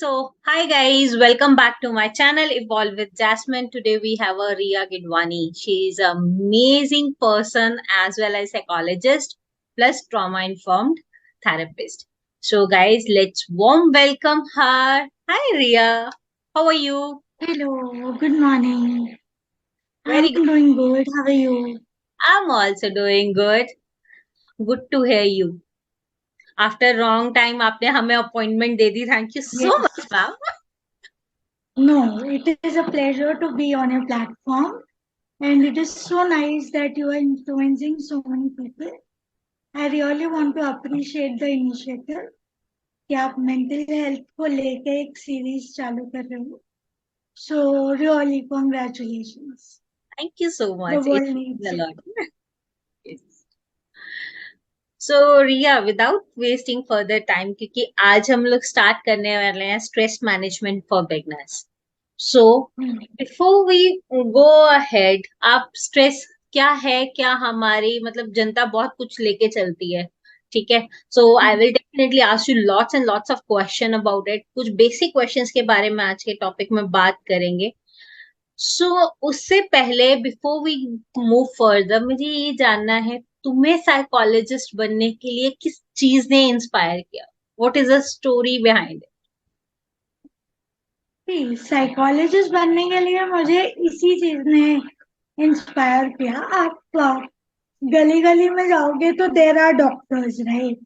Hi guys, welcome back to my channel Evolve with Jasmine. Today we have a Ria Gidwani. She is an amazing person as well as psychologist plus trauma informed therapist. So guys, let's warm welcome her. Hi Ria, how are you? Hello, good morning. I'm Very good. doing good. How are you? I'm also doing good. Good to hear you. After wrong time आपने हमें appointment they the. Thank you so much, Yes. ma'am. No, it is a pleasure to be on your platform, and it is so nice that you are influencing so many people. I really want to appreciate the initiative कि आप mental health को लेके एक series चालू कर रहे हो. So really, congratulations. Thank you so The much. It world means needs a it. lot. Yes. So Riya without wasting further time क्योंकि आज हम लोग स्टार्ट करने वाले हैं stress management for beginners. So Hmm. Before we go ahead, आप stress क्या है, क्या हमारी मतलब जनता बहुत कुछ लेके चलती है, ठीक है. So I will definitely ask you lots and lots of question about it. कुछ बेसिक क्वेश्चंस के बारे में आज के टॉपिक में बात करेंगे. सो उससे पहले बिफोर वी मूव फर्दर, मुझे ये जानना है तुम्हें साइकोलॉजिस्ट बनने के लिए किस चीज ने इंस्पायर किया. What is the story behind psychologist बनने के लिए मुझे इसी चीज ने इंस्पायर किया. आप गली गली में जाओगे तो देर आर डॉक्टर्स, राइट?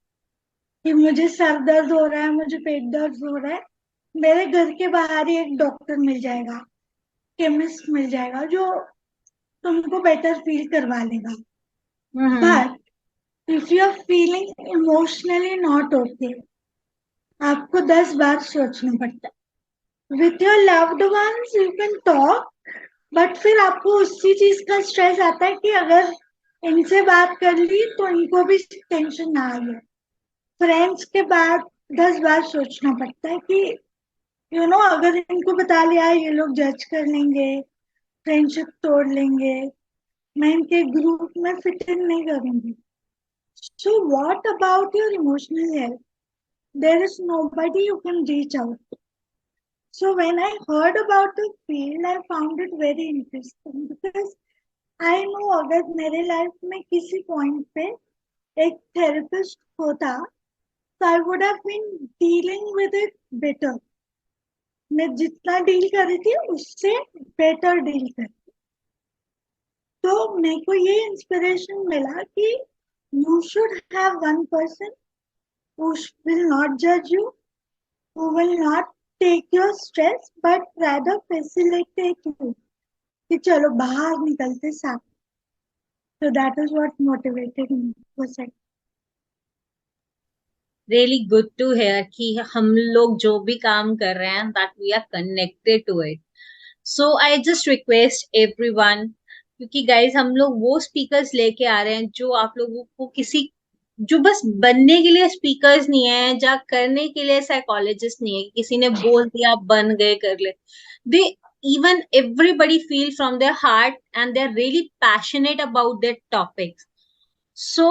कि मुझे सर दर्द हो रहा है, मुझे पेट दर्द हो रहा है, मेरे घर के बाहर ही एक डॉक्टर मिल जाएगा, केमिस्ट मिल जाएगा जो तुमको बेटर फील करवा लेगा. It. But if you are feeling emotionally not okay, आपको 10 बार सोचना पड़ता है. With your loved ones you can talk, but फिर आपको उसी चीज का स्ट्रेस आता है कि अगर इनसे बात कर ली तो इनको भी टेंशन ना आ गया. फ्रेंड्स के बाद 10 बार सोचना पड़ता है कि अगर इनको बता लिया ये लोग जज कर लेंगे, फ्रेंडशिप तोड़ लेंगे, मैं इनके ग्रुप में फिट इन नहीं करूंगी. So what about your emotional health? There is nobody you can reach out. So when I heard about the field, I found it very interesting because I know अगर मेरे life में किसी point पे एक therapist होता तो I would have been dealing with it better. मैं जितना डील कर रही थी उससे बेटर डील कर. तो मेरे को ये इंस्पिरेशन मिला कि you should have one person who will not judge you, who will not take your stress, but rather facilitate you. कि चलो बाहर निकलते साथ. So that is what motivated me for second. Really good to hear कि हम लोग जो भी काम कर रहे हैं that we are connected to it. So I just request everyone, क्योंकि गाइज हम लोग वो स्पीकर्स लेके आ रहे हैं जो आप लोगों को किसी जो बस बनने के लिए स्पीकर्स नहीं है, जा करने के लिए साइकोलॉजिस्ट नहीं है, किसी ने बोल दिया आप बन गए कर ले. दे even everybody feel from their heart and they're really passionate about their topics. So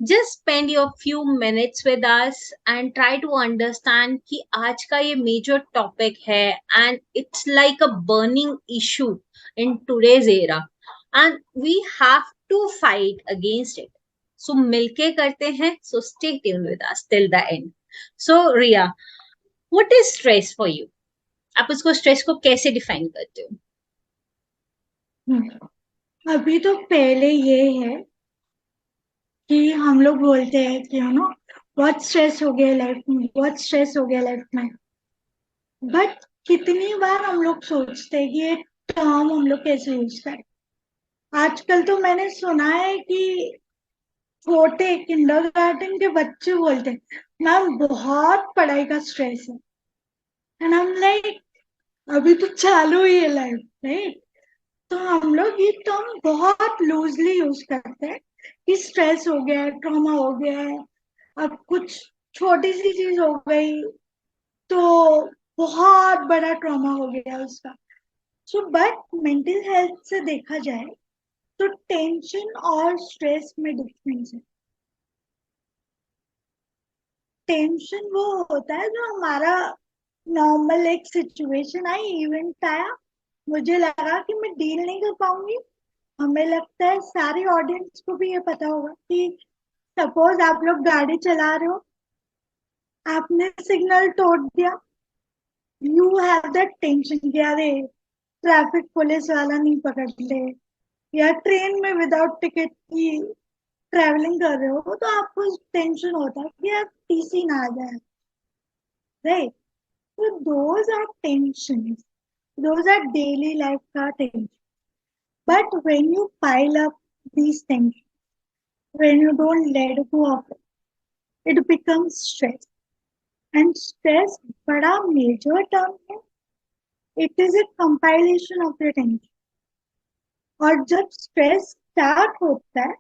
just spend your few minutes with us and try to understand कि आज का ये major topic है and it's like a burning issue in today's era and we have to fight against it. So मिलके करते हैं. So stay tuned with us till the end. So Ria, what is stress for you? आप उसको stress को कैसे define करते हो? अभी तो पहले ये है कि हम लोग बोलते हैं कि बहुत स्ट्रेस हो गया लाइफ में, बहुत स्ट्रेस हो गया लाइफ में. बट कितनी बार हम लोग सोचते हैं कि ये टर्म हम लोग कैसे यूज करें. आजकल तो मैंने सुना है कि छोटे किंडरगार्टन के बच्चे बोलते हैं मैम बहुत पढ़ाई का स्ट्रेस है. एंड आई एम लाइक अभी तो चालू ही है लाइफ, राइट? तो हम लोग ये टर्म बहुत लूजली यूज करते हैं कि स्ट्रेस हो गया है, ट्रॉमा हो गया है, अब कुछ छोटी सी चीज हो गई तो बहुत बड़ा ट्रॉमा हो गया उसका. सो बट मेंटल हेल्थ से देखा जाए तो टेंशन और स्ट्रेस में डिफरेंस है. टेंशन वो होता है जो हमारा नॉर्मल एक सिचुएशन आई, इवेंट आया, मुझे लगा कि मैं डील नहीं कर पाऊंगी। हमें लगता है सारी ऑडियंस को भी ये पता होगा कि सपोज आप लोग गाड़ी चला रहे हो, आपने सिग्नल तोड़ दिया, यू हैव दैट टेंशन कि अरे ट्रैफिक पुलिस वाला नहीं पकड़ ले, या ट्रेन में विदाउट टिकट की ट्रैवलिंग कर रहे हो तो आपको टेंशन होता है कि यार टीसी ना आ जाए, राइट? तो those are tension, those are daily life का tension. But when you pile up these things, when you don't let go of it, it becomes stress. And stress बड़ा major term है, it is a compilation of your tension। और जब stress start होता है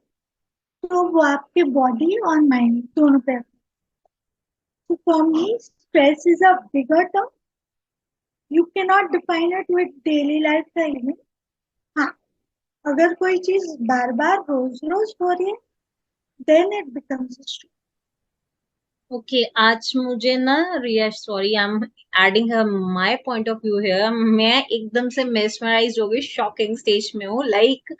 तो वो आपके body और माइंड दोनों पे। तो for me stress is a bigger term, you can not define it with daily life का इवेंट। हाँ, अगर कोई चीज बार बार रोज रोज हो रही है, then it becomes stress. Okay, आज मुझे ना, Riya sorry, I am adding my point of view here. मैं एकदम से मेस्मराइज हो गई, शॉकिंग स्टेज में हूँ, लाइक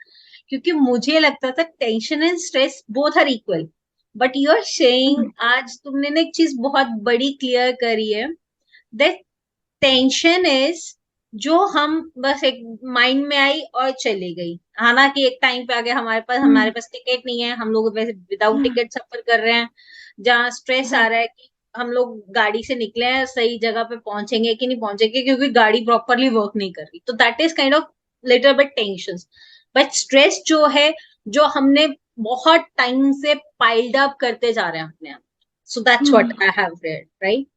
क्योंकि मुझे लगता था tension and stress both are equal, but you are saying, आज तुमने ना एक चीज बहुत बड़ी क्लियर करी है, दैट टेंशन इज जो हम बस एक माइंड में आई और चली गई। हालांकि एक टाइम पे आगे हमारे पास टिकट नहीं है, हम लोग वैसे विदाउट टिकट सफर कर रहे हैं। जहाँ स्ट्रेस आ रहा है कि हम लोग गाड़ी से निकले हैं, सही जगह पे पहुंचेंगे कि नहीं पहुंचेंगे, क्योंकि गाड़ी प्रॉपरली वर्क नहीं कर रही, तो that is kind of little bit tension. But stress जो है, जो हमने बहुत टाइम से पाइल्ड अप करते जा रहे हैं अपने आप, so that's what I have read, right?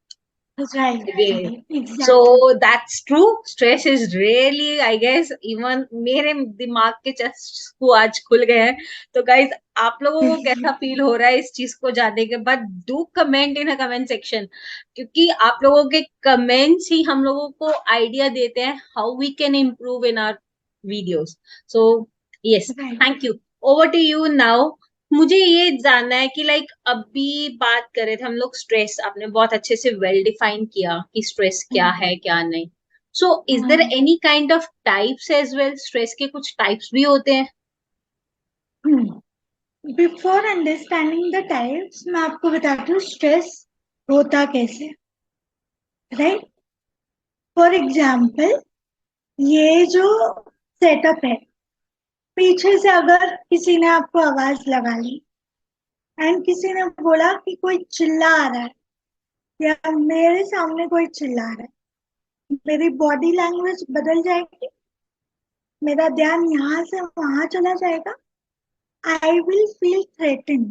Right, Again. Exactly. So that's true. Stress is really, I guess, even मेरे दिमाग के चस्ट को आज खुल गए हैं। तो गाइज, आप लोगों को कैसा फील हो रहा है इस चीज को जानने के बाद? Do comment in a comment section, क्योंकि आप लोगों के कमेंट्स ही हम लोगों को आइडिया देते हैं how we can improve in our videos. So yes, right. Thank you. Over to you now. मुझे ये जानना है कि लाइक अभी बात कर रहे थे हम लोग स्ट्रेस, आपने बहुत अच्छे से वेल डिफाइन किया कि स्ट्रेस क्या है क्या नहीं। So is there any kind of types as well? Stress के कुछ टाइप्स भी होते हैं? बिफोर अंडरस्टैंडिंग द टाइप्स, मैं आपको बताती हूँ स्ट्रेस होता कैसे, राइट? फॉर एग्जाम्पल, ये जो सेटअप है, पीछे से अगर किसी ने आपको आवाज लगा ली एंड किसी ने बोला कि कोई चिल्ला आ रहा है, या मेरे सामने कोई चिल्ला रहा है, मेरी बॉडी लैंग्वेज बदल जाएगी, मेरा ध्यान यहाँ से वहां चला जाएगा, आई विल फील थ्रेटेन।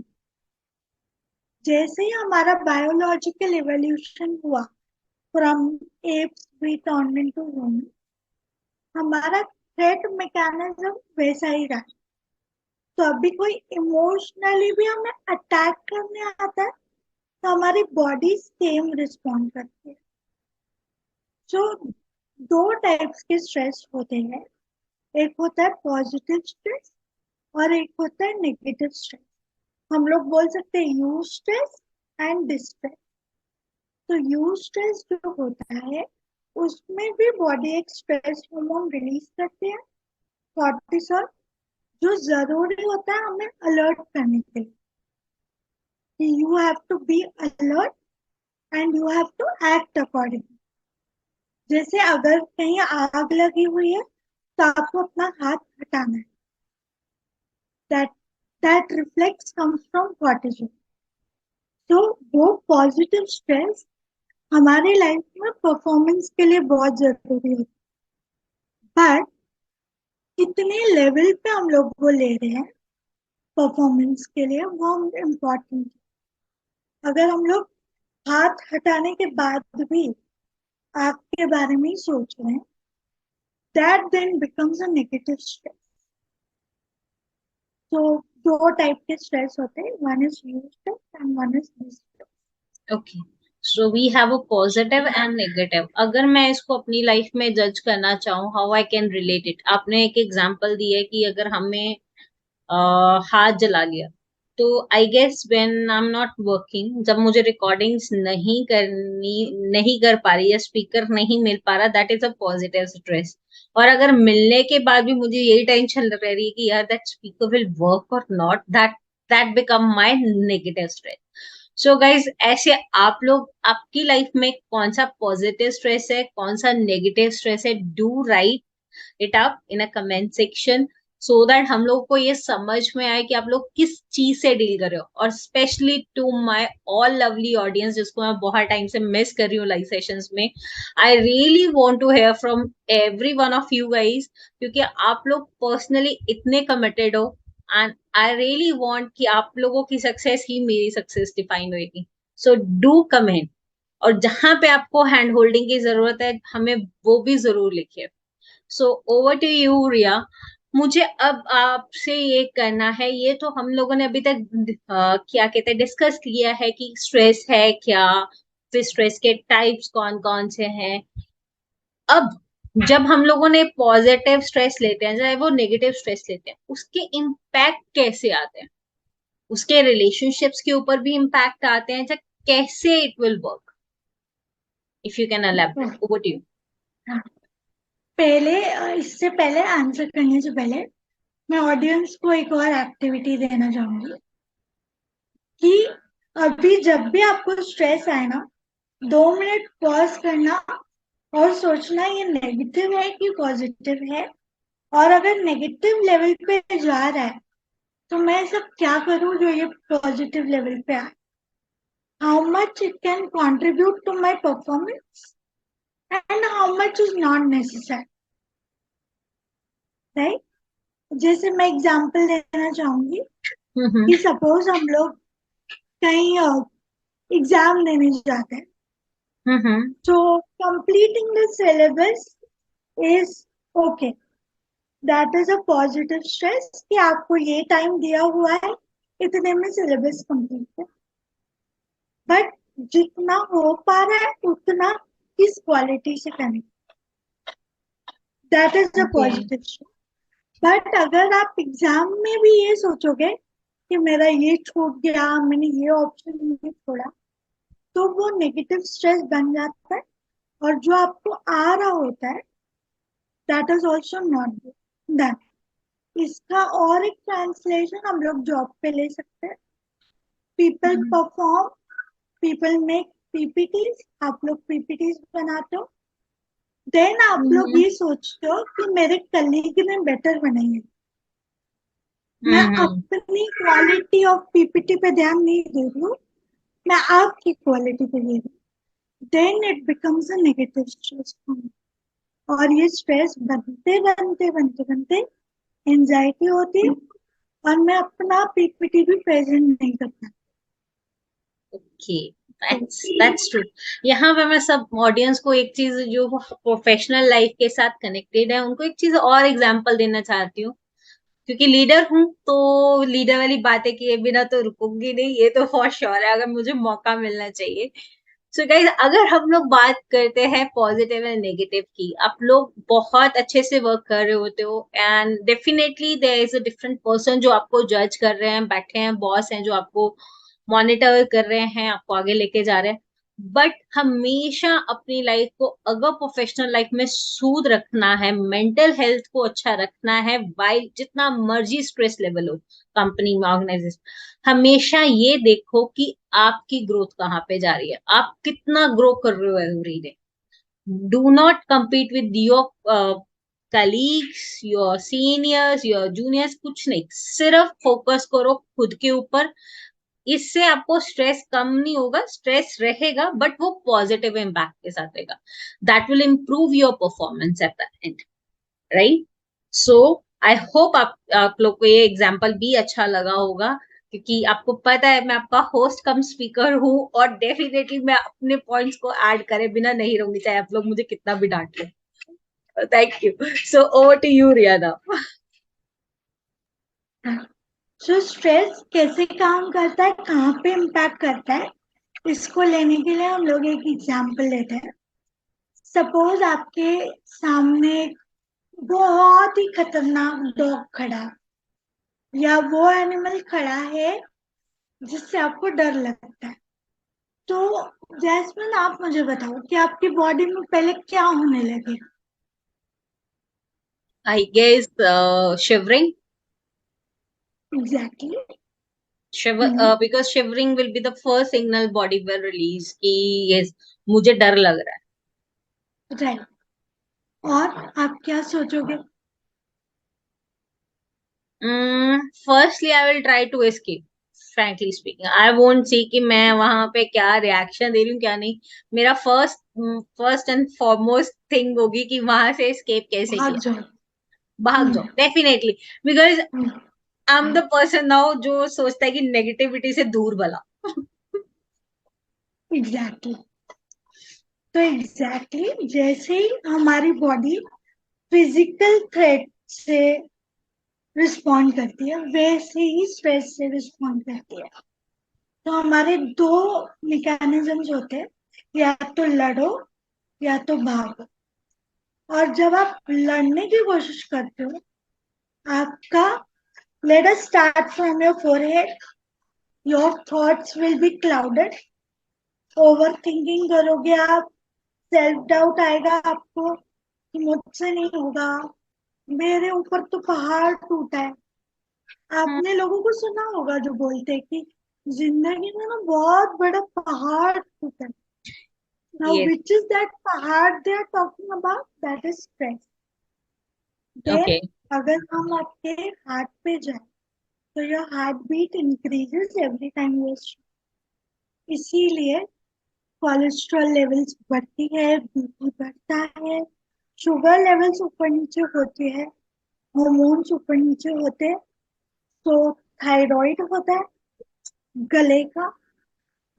जैसे ही हमारा बायोलॉजिकल इवोल्यूशन हुआ, from apes we turn into human, हमारा थ्रेट मैकेनिज्म वैसा ही रहा। तो अभी कोई इमोशनली भी हमें अटैक करने आता है तो हमारी बॉडी सेम रिस्पॉन्ड करती है। सो दो टाइप्स के स्ट्रेस होते हैं, एक होता है पॉजिटिव स्ट्रेस और एक होता है नेगेटिव स्ट्रेस। हम लोग बोल सकते हैं यू स्ट्रेस एंड डिस्ट्रेस। तो यू स्ट्रेस जो होता है, उसमें भी बॉडी एक स्ट्रेस हार्मोन रिलीज करती है, कॉर्टिसोल, जो जरूरी होता है हमें अलर्ट करने के लिए, कि you have to be alert and you have to act accordingly. जैसे अगर कहीं आग लगी हुई है तो आपको अपना हाथ हटाना है, that that reflex comes from cortisol. तो वो पॉजिटिव स्ट्रेस हमारे लाइफ में परफॉर्मेंस के लिए बहुत जरूरी है। बट कितने लेवल पे हम लोग वो ले रहे हैं परफॉर्मेंस के लिए, वो इम्पोर्टेंट। अगर हम लोग हाथ हटाने के बाद भी आपके बारे में ही सोच रहे हैं, that then becomes a negative stress. तो दो टाइप के स्ट्रेस होते हैं, one is eustress and one is distress. Okay, so we have a positive and negative. अगर मैं इसको अपनी लाइफ में जज करना चाहूँ, how I can relate it, आपने एक एग्जांपल दी है कि अगर हमें हाथ जला लिया, तो I guess when I am not working, जब मुझे रिकॉर्डिंग्स नहीं कर पा रही या स्पीकर नहीं मिल पा रहा, that is a positive stress. और अगर मिलने के बाद भी मुझे यही टेंशन रह रही है कि यार दैट स्पीकर विल वर्क और not, that that become my negative stress. So guys, ऐसे आप लोग आपकी लाइफ में कौन सा पॉजिटिव स्ट्रेस है, कौन सा नेगेटिव स्ट्रेस है, do right it up in a comment section, so that हम लोग को ये समझ में आए कि आप लोग किस चीज से डील कर रहे हो। और specially to my all lovely audience, जिसको मैं बहुत टाइम से मिस कर रही हूँ लाइव सेशंस में, I really want to hear from every one of you guys, क्योंकि आप लोग पर्सनली इतने कमिटेड हो, एंड आई रियली वांट कि आप लोगों की सक्सेस ही मेरी सक्सेस डिफाइन होगी। सो डू कमेंट, और जहां पे आपको हैंड होल्डिंग की जरूरत है हमें वो भी जरूर लिखिए। सो ओवर टू यू रिया। मुझे अब आपसे ये करना है, ये तो हम लोगों ने अभी तक क्या कहते हैं डिस्कस किया है कि स्ट्रेस है क्या, फिर स्ट्रेस के टाइप्स कौन कौन से हैं। अब जब हम लोगों ने पॉजिटिव स्ट्रेस लेते हैं, चाहे वो नेगेटिव स्ट्रेस लेते हैं, उसके इम्पैक्ट कैसे आते हैं, उसके रिलेशनशिप्स के ऊपर भी इम्पैक्ट आते हैं, चाहे कैसे it will work, if you can elaborate, over to you. पहले इससे पहले आंसर करने से पहले मैं ऑडियंस को एक और एक्टिविटी देना चाहूंगी कि अभी जब भी आपको स्ट्रेस आए ना, 2 मिनट पॉज करना और सोचना ये नेगेटिव है कि पॉजिटिव है, और अगर नेगेटिव लेवल पे जा रहा है तो मैं सब क्या करूं जो ये पॉजिटिव लेवल पे आए, how much it can contribute to my performance and how much is not necessary, right. जैसे मैं एग्जांपल देना चाहूंगी कि सपोज हम लोग कहीं एग्जाम देने जाते हैं, तो completing the syllabus is okay, that is a positive stress कि आपको ये टाइम दिया हुआ है, इतने में सिलेबस कंप्लीट है, बट जितना हो पा रहा है उतना किस क्वालिटी से करें, that is a Okay. Positive stress. But अगर आप एग्जाम में भी ये सोचोगे कि मेरा ये छूट गया, मैंने ये ऑप्शन नहीं छोड़ा, तो वो नेगेटिव स्ट्रेस बन जाता है, और जो आपको आ रहा होता है that is also not that. इसका और एक ट्रांसलेशन हम लोग जॉब पे ले सकते हैं। People perform, people make PPTs, आप लोग पीपीटीज बनाते हो, देन आप लोग हम्म। ये सोचते हो कि मेरे कलीग ने बेटर बनाई है, मैं हम्म। अपनी क्वालिटी ऑफ पीपीटी पे ध्यान नहीं दे रही हूँ, मैं आपकी क्वालिटी पे दे रही हूँ, then it becomes a negative stress, और ये स्ट्रेस बनते बनते बनते बनते एंजाइटी होती है, और मैं अपना पीपीटी भी प्रेजेंट नहीं करता। Okay, that's true. यहाँ पे मैं सब ऑडियंस को एक चीज जो प्रोफेशनल लाइफ के साथ कनेक्टेड है उनको एक चीज और एग्जांपल देना चाहती हूँ, क्योंकि लीडर हूँ तो लीडर वाली बातें किए बिना तो रुकूंगी नहीं, ये तो फॉर श्योर है, अगर मुझे मौका मिलना चाहिए। सो गाइज, अगर हम लोग बात करते हैं पॉजिटिव एंड नेगेटिव की, आप लोग बहुत अच्छे से वर्क कर रहे होते हो, and definitely there is a different person जो आपको जज कर रहे हैं, बैठे हैं, बॉस हैं जो आपको मॉनिटर कर रहे हैं, आपको आगे लेके जा रहे हैं। बट हमेशा अपनी लाइफ को अगर प्रोफेशनल लाइफ में सूद रखना है, मेंटल हेल्थ को अच्छा रखना है, वाइल जितना मर्जी स्ट्रेस लेवल हो कंपनी में, ऑर्गेनाइजेशन, हमेशा ये देखो कि आपकी ग्रोथ कहाँ पे जा रही है, आप कितना ग्रो कर रहे हो every day. Do not compete with your colleagues, your seniors, your juniors, कुछ नहीं, सिर्फ फोकस करो खुद के ऊपर। इससे आपको स्ट्रेस कम नहीं होगा, स्ट्रेस रहेगा बट वो पॉजिटिव इम्पैक्ट के साथ रहेगा, that will improve your performance at the end, right. So I hope आप लोग को ये एग्जाम्पल भी अच्छा लगा होगा, क्योंकि आपको पता है मैं आपका होस्ट कम स्पीकर हूँ, और डेफिनेटली मैं अपने पॉइंट्स को ऐड करे बिना नहीं रहूंगी, चाहे आप लोग मुझे कितना भी डांट लें। Thank you. So over to you Riya. So stress कैसे काम करता है, कहाँ पे इम्पैक्ट करता है, इसको लेने के लिए हम लोग एक एग्जाम्पल लेते हैं। सपोज आपके सामने बहुत ही खतरनाक डॉग खड़ा, या वो एनिमल खड़ा है जिससे आपको डर लगता है। तो जैस्मिन, आप मुझे बताओ कि आपकी बॉडी में पहले क्या होने लगे? I guess shivering. Exactly. Shiver, because shivering will be the first signal body will release कि yes मुझे डर लग रहा राइट। और आप क्या सोचोगे? है। Firstly I will try to escape. Frankly speaking, I won't see कि मैं वहां पे क्या रिएक्शन दे रही हूँ क्या नहीं। मेरा फर्स्ट एंड फॉरमोस्ट थिंग होगी कि वहां से escape कैसे भाग किया। जाओ। भाग जाओ definitely. Because hmm, I am the person now जो सोचता है कि नेगेटिविटी से दूर भला। एग्जैक्टली। तो एग्जैक्टली जैसे ही हमारी बॉडी फिजिकल थ्रेट से रिस्पॉन्ड करती है, वैसे ही स्ट्रेस से रिस्पॉन्ड करती है। तो हमारे दो मैकेनिज्म्स होते हैं, या तो लड़ो या तो भागो। और जब आप लड़ने की कोशिश करते हो, आपका, let us start from your forehead, your thoughts will be clouded. Over thinking करोगे आप, सेल्फ डाउट आएगा आपको कि मुझसे नहीं होगा, मेरे ऊपर तो पहाड़ टूटा है। आपने लोगों को सुना होगा जो बोलते हैं कि जिंदगी में ना बहुत बड़ा पहाड़ टूटा है। Now yes. Which is that pahad they are talking about? That is stress. Then okay. अगर हम आपके हार्ट पे जाए, तो your heart beat increases every time you. इसीलिए कोलेस्ट्रॉल लेवल्स बढ़ती है, बीपी बढ़ता है, शुगर लेवल्स ऊपर नीचे होती है, हार्मोन्स ऊपर नीचे होते हैं। तो थायराइड होता है गले का।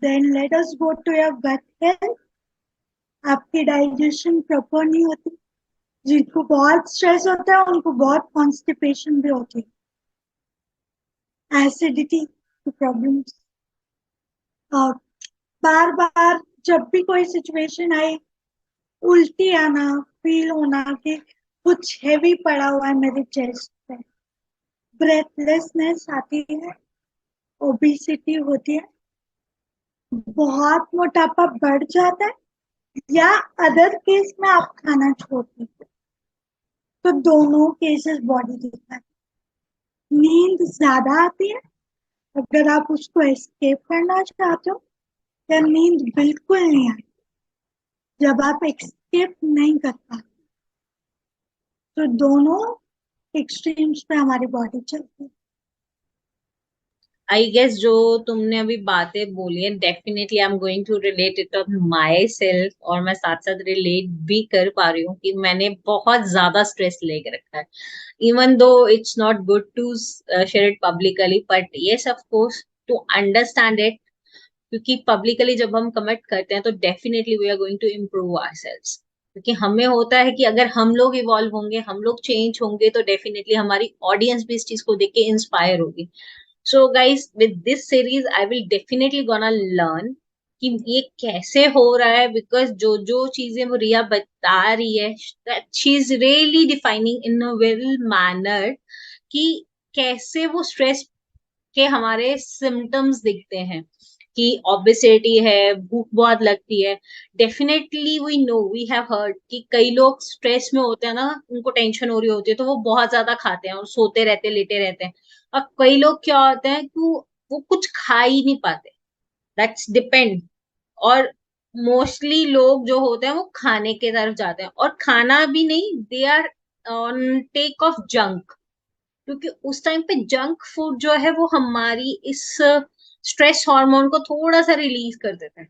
Then let us go to your gut health. आपकी डाइजेशन प्रॉपर नहीं होती। जिनको बहुत स्ट्रेस होता है उनको बहुत कॉन्स्टिपेशन भी होती है, एसिडिटी की प्रॉब्लम्स। और बार बार जब भी कोई सिचुएशन आए, उल्टी आना, फील होना कि कुछ हैवी पड़ा हुआ है मेरे चेस्ट पे, ब्रेथलेसनेस आती है, ओबेसिटी होती है, बहुत मोटापा बढ़ जाता है, या अदर केस में आप खाना छोड़ देते हो। तो दोनों केसेस बॉडी दिखता है। नींद ज्यादा आती है अगर आप उसको एस्केप करना चाहते हो, या नींद बिल्कुल नहीं आती जब आप एस्केप नहीं कर पाते। तो दोनों एक्सट्रीम्स पे हमारी बॉडी चलती है। आई गेस जो तुमने अभी बातें बोली है definitely I am going to relate it on myself, और मैं साथ साथ रिलेट भी कर पा रही हूँ कि मैंने बहुत ज्यादा स्ट्रेस लेके रखा है। Even though it's not good to share it publicly, but yes of course to understand it. क्योंकि पब्लिकली जब हम कमेंट करते हैं तो definitely we are going to improve ourselves. क्योंकि हमें होता है कि अगर हम लोग इवॉल्व होंगे, हम लोग चेंज होंगे, तो डेफिनेटली हमारी ऑडियंस भी इस चीज को देख के इंस्पायर होगी। So guys with this series I will definitely gonna learn कि ये कैसे हो रहा है। बिकॉज जो जो चीजें वो रिया बता रही है, she is really defining in a well manner कि कैसे वो स्ट्रेस के हमारे सिम्टम्स दिखते हैं। कि ओबेसिटी है, भूख बहुत लगती है। Definitely we know, we have heard कि कई लोग स्ट्रेस में होते हैं ना, उनको टेंशन हो रही होती है तो वो बहुत ज्यादा खाते हैं और सोते रहते लेटे रहते हैं। और कई लोग क्या होते हैं कि वो कुछ खा ही नहीं पाते। That's depend. और मोस्टली लोग जो होते हैं वो खाने के तरफ जाते हैं, और खाना भी नहीं, they are on take of junk. क्योंकि उस टाइम पे जंक फूड जो है वो हमारी इस स्ट्रेस हार्मोन को थोड़ा सा रिलीज कर देते हैं।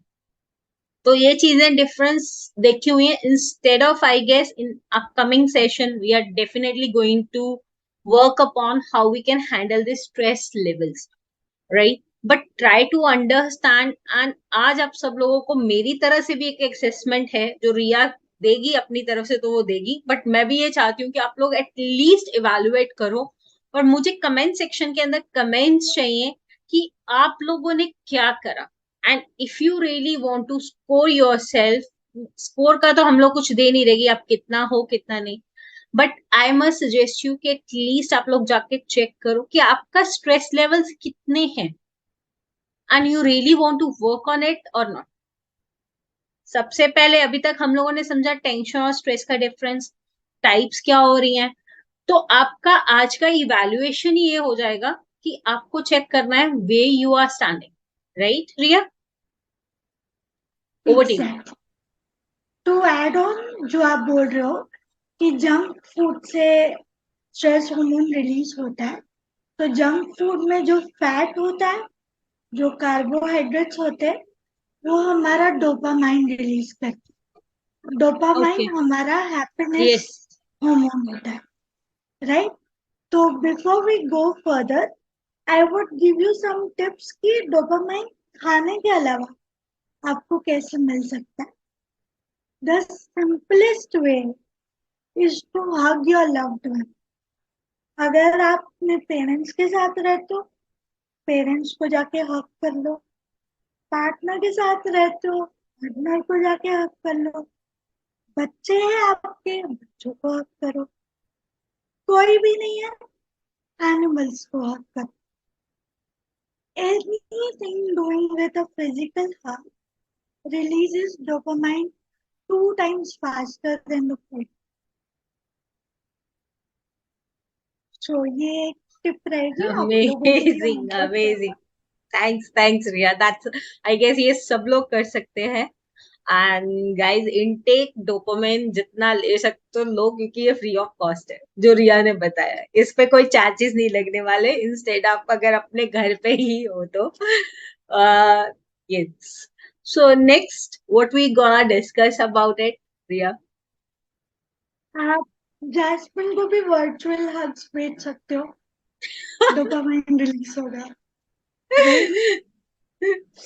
तो ये चीजें डिफरेंस देखी हुई है। Instead of I guess in upcoming session we are definitely going to work upon how we can handle this stress levels, right. But try to understand. And आज आप सब लोगों को मेरी तरफ से भी एक असेसमेंट है जो रिया देगी अपनी तरफ से, तो वो देगी, बट मैं भी ये चाहती हूँ कि आप लोग एटलीस्ट इवेलुएट करो। और मुझे कमेंट सेक्शन के अंदर कमेंट्स चाहिए कि आप लोगों ने क्या करा। And if you really want to score yourself, score का तो हम लोग कुछ दे नहीं रहेगी, आप कितना हो कितना नहीं, but I must suggest you कि एटलीस्ट आप लोग जाके चेक करो कि आपका स्ट्रेस लेवल्स कितने हैं। and you really want to work on it or not. सबसे पहले अभी तक हम लोगों ने समझा टेंशन और स्ट्रेस का डिफरेंस, टाइप्स क्या हो रही हैं. तो आपका आज का इवैल्यूएशन ही ये हो जाएगा कि आपको चेक करना है way you are standing. Right Riya? Over to you. To add on जो आप बोल रहे हो कि जंक फूड से स्ट्रेस हार्मोन रिलीज होता है, तो जंक फूड में जो फैट होता है, जो कार्बोहाइड्रेट्स होते हैं, वो हमारा डोपामाइन रिलीज करते हैं. Dopamine Okay. हमारा हैप्पीनेस Yes. हार्मोन होता है, राइट? तो before we go further, I would give you some tips कि डोपामाइन खाने के अलावा आपको कैसे मिल सकता है. The simplest way is to hug your loved one. अगर आप अपने पेरेंट्स के साथ रहते हो, पेरेंट्स को जाके हक कर लो. पार्टनर के साथ रहते हो, पार्टनर को जाके हक कर लो. बच्चे हैं आपके, बच्चों को हक करो. कोई भी नहीं है, एनिमल्स को हक करो. Anything doing with a physical hug releases dopamine 2 times faster than the food. So ये एक टिप रहेगी आप लोगों के लिए. Amazing amazing. Thanks Riya. That's I guess ये सब लोग कर सकते हैं. एंड गाइस, इनटेक डोपामिन जितना ले सकते हो लो, क्योंकि ये फ्री ऑफ कॉस्ट है जो रिया ने बताया. इस पे कोई चार्जेस नहीं लगने वाले. इंस्टेड आप अगर अपने घर पे ही हो तो yes. So next what we gonna discuss about it Riya? आप जैस्मिन को भी वर्चुअल हग्स भेज सकते हो, डोपामाइन रिलीज होगा, right?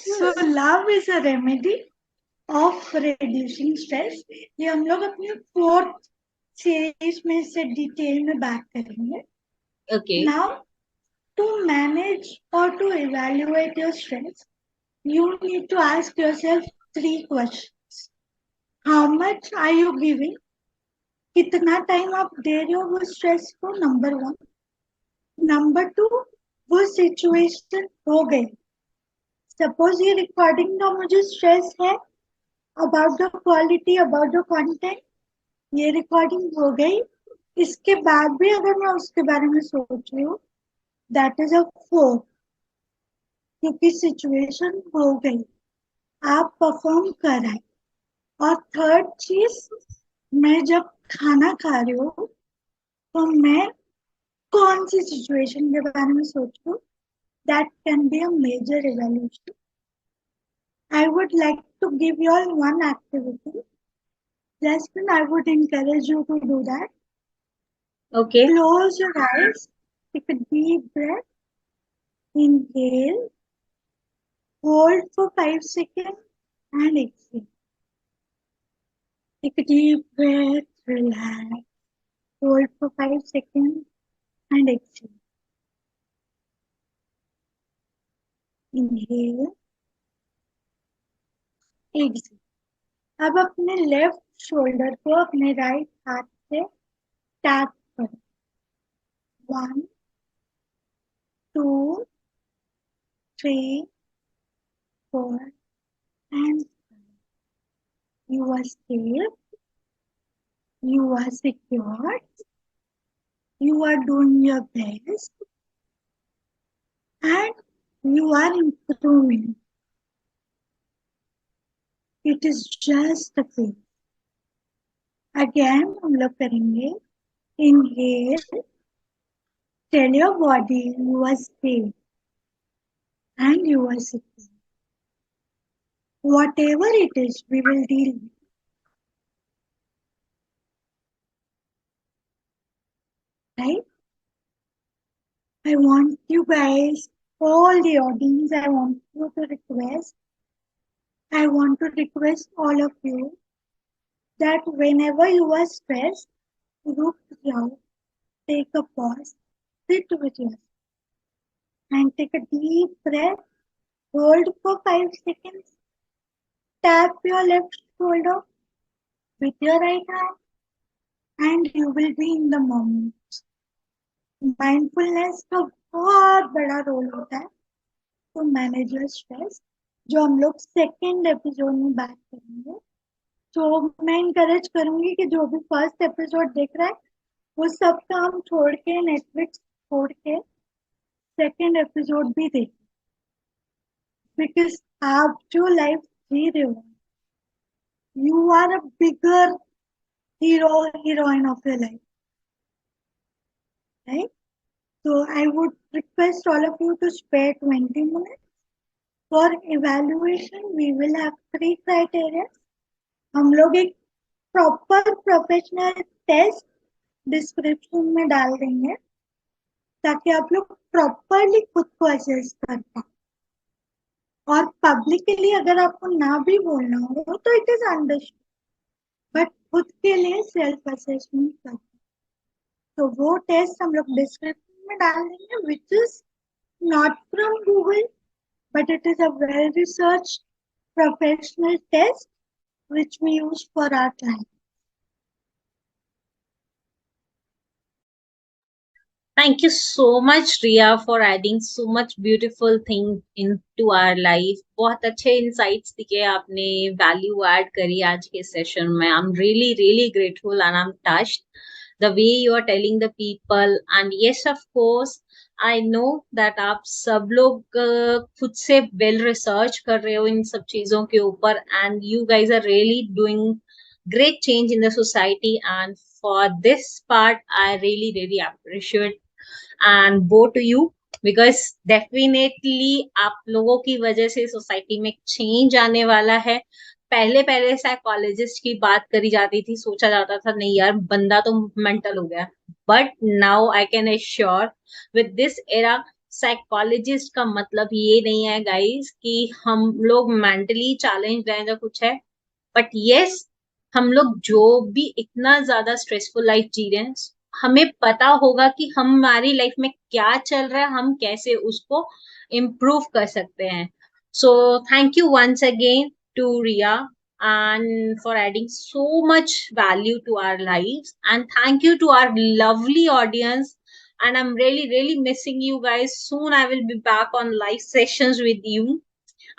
So love is a remedy of reducing stress. ये हम लोग अपनी 4th सीरीज में से डिटेल में बात करेंगे. Okay. Now, to manage or to evaluate your stress, you need to ask yourself 3 questions. How much are you giving? कितना टाइम आप दे रहे हो वो स्ट्रेस को, नंबर 1. नंबर 2, वो सिचुएशन हो गई. सपोज ये रिकॉर्डिंग का मुझे स्ट्रेस है about the quality, about the content. ये रिकॉर्डिंग हो गई, इसके बाद भी अगर मैं उसके बारे में सोच रही हूँ, दैट इज अ 4. क्योंकि सिचुएशन हो गई, आप परफॉर्म कर रहे. और थर्ड चीज, मैं जब खाना खा रही हूँ तो मैं कौन सी सिचुएशन के बारे में सोच रही हूँ, that can be a major evaluation. I would like to give you all one activity. Jasmine, I would encourage you to do that. Okay. Close your eyes, take a deep breath, inhale, hold for 5 seconds, and exhale. Take a deep breath, relax, hold for 5 seconds, and exhale. Inhale, exhale. अब अपने left shoulder को अपने right हाथ से tap करो. 1, 2, 3, 4, and you are safe, you are secure, you are doing your best, and you are improving. It is just a phase. Again, हम लोग करेंगे. Inhale, tell your body you are safe and you are secure. Whatever it is, we will deal with. Right? I want you guys, all the audience, I want to request all of you that whenever you are stressed, रुक जाओ, take a pause, sit with yourself, and take a deep breath, hold for 5 seconds, tap your left shoulder with your right hand, and you will be in the moment. Mindfulness का बहुत बड़ा role होता है to manage your stress, जो हम लोग second episode में बात करेंगे। तो मैं इनकरेज करूंगी कि जो भी फर्स्ट एपिसोड देख रहा है वो सब काम छोड़ के, नेटफ्लिक्स छोड़ के सेकेंड एपिसोड भी देखें, बिकॉज आप जो लाइफ जी रहे हो, you are a bigger hero heroine of your life, right? So I would request all of you to spare 20 minutes. For evaluation, we will have 3 criteria. हम लोग एक प्रॉपर प्रोफेशनल टेस्ट डिस्क्रिप्शन में डाल देंगे ताकि आप लोग प्रॉपरली खुद को असेस कर पाए। और पब्लिकली अगर आपको ना भी बोलना हो तो इट इज अंडरस्टूड, बट खुद के लिए सेल्फ असेसमेंट कर, तो वो टेस्ट हम लोग डिस्क्रिप्शन में डाल देंगे, which is not from Google, but it is a well researched professional test which we use for our clients. Thank you so much, Ria, for adding so much beautiful thing into our life. बहुत अच्छे insights दिए आपने, value add करी आज के session में. I'm really, really grateful and I'm touched the way you are telling the people. And yes, of course, I know that आप सब लोग खुद से well research कर रहे हो इन सब चीजों के ऊपर, and you guys are really doing great change in the society. And for this part, I really, really appreciate and bow to you, because definitely आप लोगों की वजह से सोसाइटी में चेंज आने वाला है. पहले पहले साइकोलॉजिस्ट की बात करी जाती थी, सोचा जाता था नहीं यार बंदा तो मेंटल हो गया, but now I can assure with this era, psychologist का मतलब ये नहीं है गाइस कि हम लोग मेंटली चैलेंज हैं या कुछ है, बट यस, हम लोग जो भी इतना ज्यादा स्ट्रेसफुल लाइफ जी रहे हैं, हमें पता होगा कि हमारी लाइफ में क्या चल रहा है, हम कैसे उसको इम्प्रूव कर सकते हैं. So thank you once again to Riya and for adding so much value to our lives, and thank you to our lovely audience. And I'm really, really missing you guys. Soon I will be back on live sessions with you,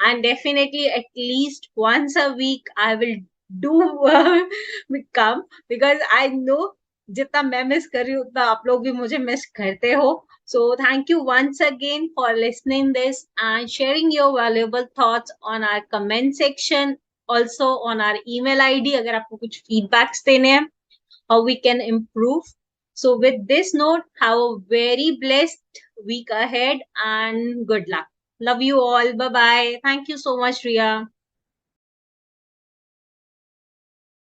and definitely at least once a week I will do come, because I know जितना मैं miss कर रही हूँ उतना आप लोग भी मुझे मिस करते हो. So thank you once again for listening this and sharing your valuable thoughts on our comment section, also on our email ID अगर आपको कुछ feedbacks देने हैं, how we can improve. So with this note, have a very blessed week ahead and good luck. Love you all. Bye bye. Thank you so much, Ria.